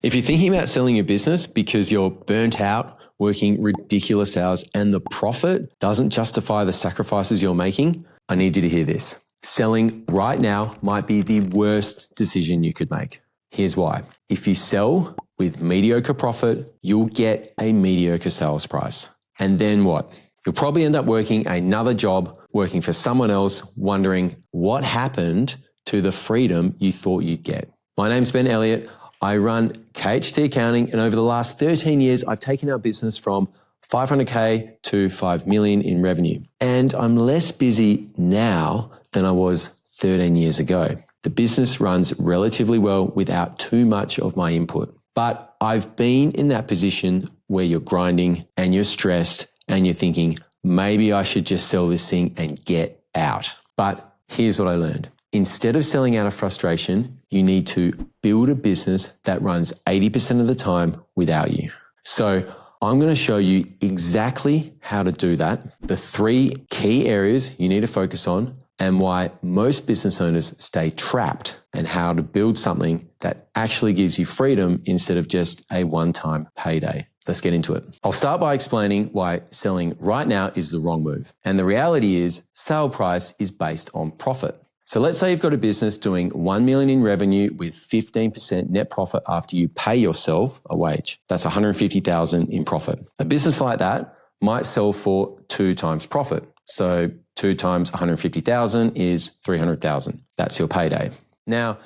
If you're thinking about selling your business because you're burnt out, working ridiculous hours, and the profit doesn't justify the sacrifices you're making, I need you to hear this. Selling right now might be the worst decision you could make. Here's why. If you sell with mediocre profit, you'll get a mediocre sales price. And then what? You'll probably end up working another job, working for someone else, wondering what happened to the freedom you thought you'd get. My name's Ben Elliott. I run KHT Accounting, and over the last 13 years, I've taken our business from 500K to 5 million in revenue. And I'm less busy now than I was 13 years ago. The business runs relatively well without too much of my input. But I've been in that position where you're grinding and you're stressed and you're thinking, maybe I should just sell this thing and get out. But here's what I learned. Instead of selling out of frustration, you need to build a business that runs 80% of the time without you. So I'm going to show you exactly how to do that, the 3 key areas you need to focus on, and why most business owners stay trapped, and how to build something that actually gives you freedom instead of just a one-time payday. Let's get into it. I'll start by explaining why selling right now is the wrong move. And the reality is, sale price is based on profit. So let's say you've got a business doing 1 million in revenue with 15% net profit after you pay yourself a wage. That's 150,000 in profit. A business like that might sell for 2 times profit. So 2 times 150,000 is 300,000. That's your payday. Now,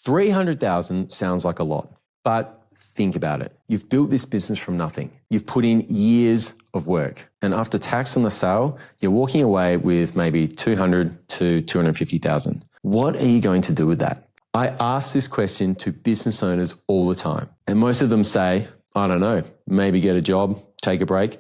300,000 sounds like a lot, but think about it. You've built this business from nothing. You've put in years of work. And after tax on the sale, you're walking away with maybe 200 to 250,000. What are you going to do with that? I ask this question to business owners all the time. And most of them say, I don't know, maybe get a job, take a break.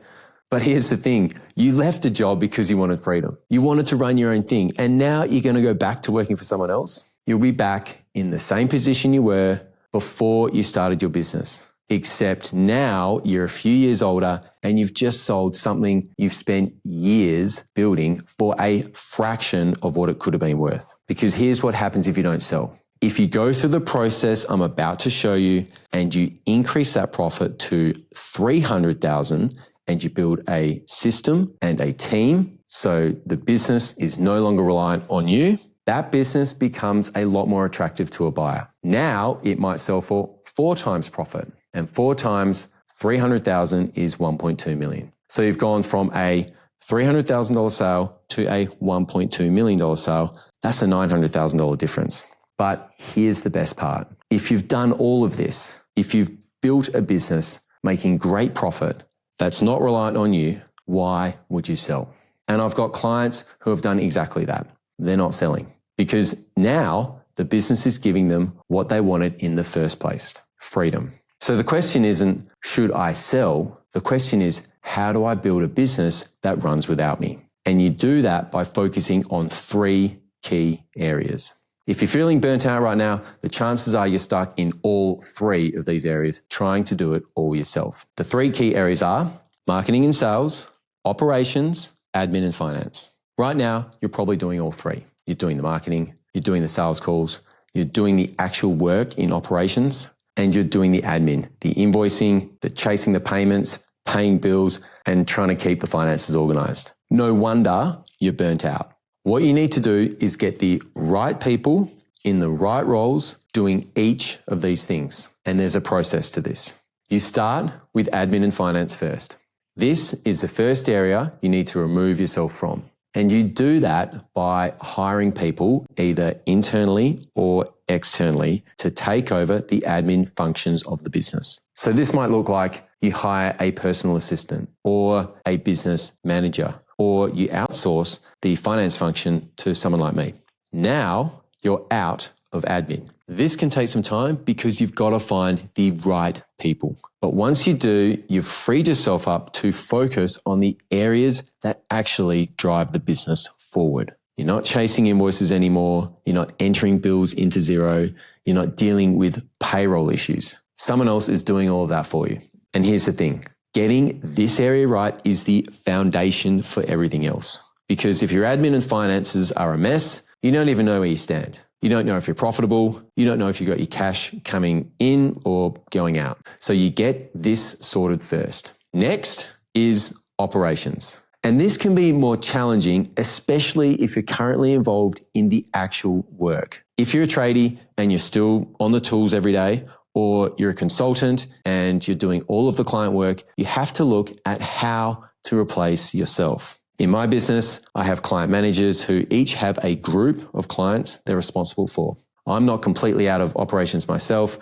But here's the thing. You left a job because you wanted freedom. You wanted to run your own thing. And now you're going to go back to working for someone else. You'll be back in the same position you were before you started your business, except now you're a few years older and you've just sold something you've spent years building for a fraction of what it could have been worth. Because here's what happens if you don't sell. If you go through the process I'm about to show you and you increase that profit to 300,000 and you build a system and a team, so the business is no longer reliant on you, that business becomes a lot more attractive to a buyer. Now it might sell for 4 times profit, and 4 times 300,000 is 1.2 million. So you've gone from a $300,000 sale to a $1.2 million sale. That's a $900,000 difference. But here's the best part. If you've done all of this, if you've built a business making great profit that's not reliant on you, why would you sell? And I've got clients who have done exactly that. They're not selling because now the business is giving them what they wanted in the first place, freedom. So the question isn't, should I sell? The question is, how do I build a business that runs without me? And you do that by focusing on 3 key areas. If you're feeling burnt out right now, the chances are you're stuck in all 3 of these areas, trying to do it all yourself. The 3 key areas are marketing and sales, operations, admin and finance. Right now, you're probably doing all 3. You're doing the marketing, you're doing the sales calls, you're doing the actual work in operations, and you're doing the admin, the invoicing, the chasing the payments, paying bills, and trying to keep the finances organized. No wonder you're burnt out. What you need to do is get the right people in the right roles doing each of these things. And there's a process to this. You start with admin and finance first. This is the first area you need to remove yourself from. And you do that by hiring people either internally or externally to take over the admin functions of the business. So this might look like you hire a personal assistant or a business manager, or you outsource the finance function to someone like me. Now you're out of admin. This can take some time because you've got to find the right people. But once you do, you've freed yourself up to focus on the areas that actually drive the business forward. You're not chasing invoices anymore. You're not entering bills into zero. You're not dealing with payroll issues. Someone else is doing all of that for you. And here's the thing. Getting this area right is the foundation for everything else. Because if your admin and finances are a mess, you don't even know where you stand. You don't know if you're profitable. You don't know if you've got your cash coming in or going out. So you get this sorted first. Next is operations. And this can be more challenging, especially if you're currently involved in the actual work. If you're a tradie and you're still on the tools every day, or you're a consultant and you're doing all of the client work, you have to look at how to replace yourself. In my business, I have client managers who each have a group of clients they're responsible for. I'm not completely out of operations myself.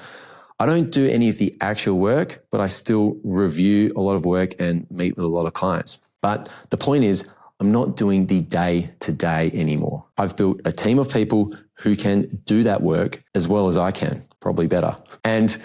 I don't do any of the actual work, but I still review a lot of work and meet with a lot of clients. But the point is, I'm not doing the day-to-day anymore. I've built a team of people who can do that work as well as I can, probably better. And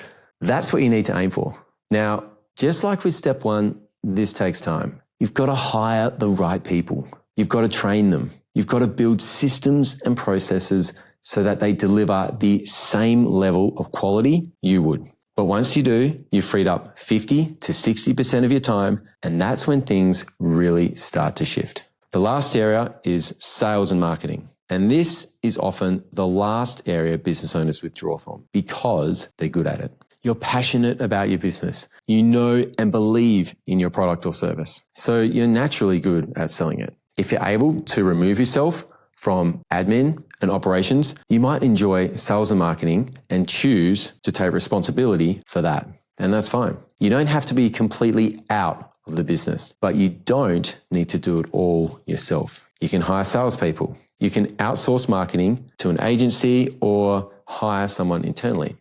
that's what you need to aim for. Now, just like with step one, this takes time. You've got to hire the right people. You've got to train them. You've got to build systems and processes so that they deliver the same level of quality you would. But once you do, you've freed up 50 to 60% of your time, and that's when things really start to shift. The last area is sales and marketing. And this is often the last area business owners withdraw from because they're good at it. You're passionate about your business. You know and believe in your product or service. So you're naturally good at selling it. If you're able to remove yourself from admin and operations, you might enjoy sales and marketing and choose to take responsibility for that. And that's fine. You don't have to be completely out of the business, but you don't need to do it all yourself. You can hire salespeople. You can outsource marketing to an agency or hire someone internally.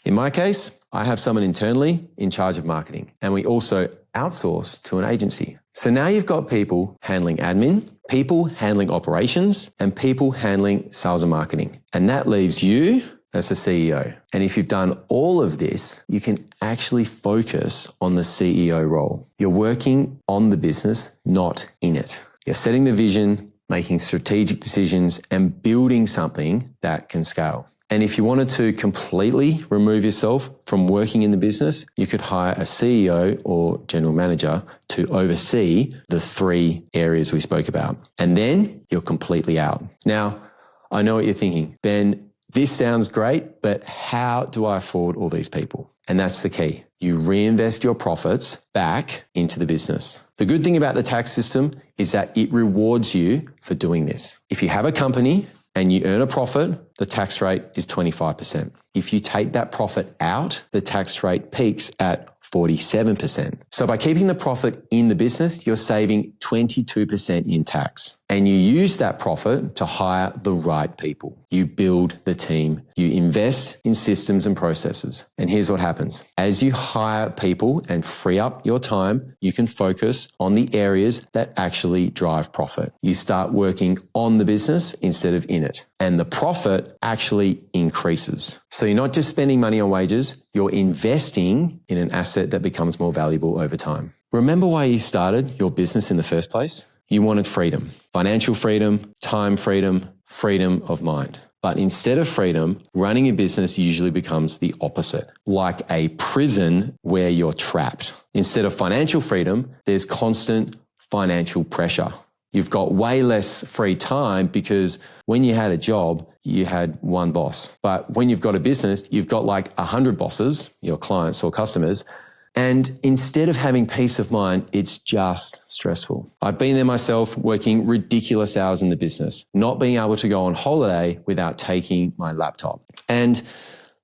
In my case, I have someone internally in charge of marketing, and we also outsource to an agency. So now you've got people handling admin, people handling operations, and people handling sales and marketing. And that leaves you as the CEO. And if you've done all of this, you can actually focus on the CEO role. You're working on the business, not in it. You're setting the vision, making strategic decisions, and building something that can scale. And if you wanted to completely remove yourself from working in the business, you could hire a CEO or general manager to oversee the 3 areas we spoke about. And then you're completely out. Now, I know what you're thinking. Ben, this sounds great, but how do I afford all these people? And that's the key. You reinvest your profits back into the business. The good thing about the tax system is that it rewards you for doing this. If you have a company and you earn a profit, the tax rate is 25%. If you take that profit out, the tax rate peaks at 47%. So by keeping the profit in the business, you're saving 22% in tax. And you use that profit to hire the right people. You build the team. You invest in systems and processes. And here's what happens. As you hire people and free up your time, you can focus on the areas that actually drive profit. You start working on the business instead of in it. And the profit actually increases. So you're not just spending money on wages, you're investing in an asset that becomes more valuable over time. Remember why you started your business in the first place? You wanted freedom, financial freedom, time freedom, freedom of mind. But instead of freedom, running a business usually becomes the opposite, like a prison where you're trapped. Instead of financial freedom, there's constant financial pressure. You've got way less free time because when you had a job, you had one boss. But when you've got a business, you've got like 100 bosses, your clients or customers. And instead of having peace of mind, it's just stressful. I've been there myself, working ridiculous hours in the business, not being able to go on holiday without taking my laptop. And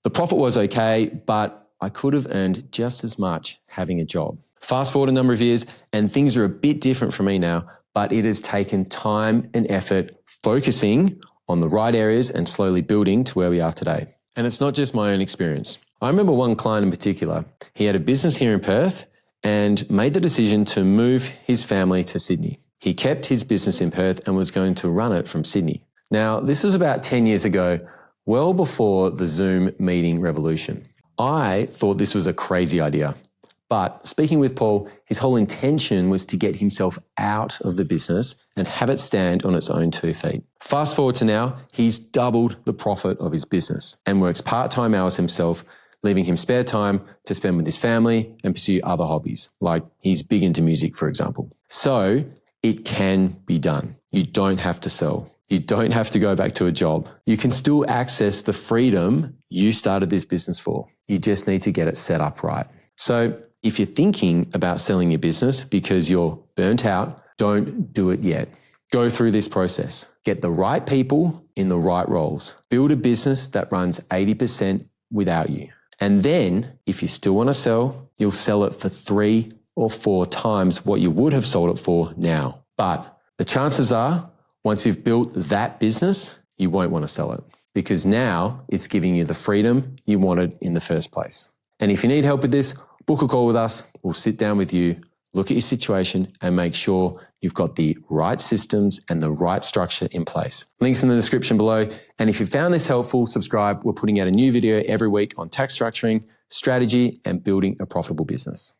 the profit was okay, but I could have earned just as much having a job. Fast forward a number of years and things are a bit different for me now, but it has taken time and effort focusing on the right areas and slowly building to where we are today. And it's not just my own experience. I remember one client in particular. He had a business here in Perth and made the decision to move his family to Sydney. He kept his business in Perth and was going to run it from Sydney. Now, this was about 10 years ago, well before the Zoom meeting revolution. I thought this was a crazy idea. But speaking with Paul, his whole intention was to get himself out of the business and have it stand on its own 2 feet. Fast forward to now, he's doubled the profit of his business and works part-time hours himself, leaving him spare time to spend with his family and pursue other hobbies, like he's big into music, for example. So it can be done. You don't have to sell. You don't have to go back to a job. You can still access the freedom you started this business for. You just need to get it set up right. So if you're thinking about selling your business because you're burnt out, don't do it yet. Go through this process. Get the right people in the right roles. Build a business that runs 80% without you. And then if you still want to sell, you'll sell it for 3 or 4 times what you would have sold it for now. But the chances are, once you've built that business, you won't want to sell it because now it's giving you the freedom you wanted in the first place. And if you need help with this, book a call with us. We'll sit down with you, look at your situation and make sure you've got the right systems and the right structure in place. Links in the description below. And if you found this helpful, subscribe. We're putting out a new video every week on tax structuring, strategy, and building a profitable business.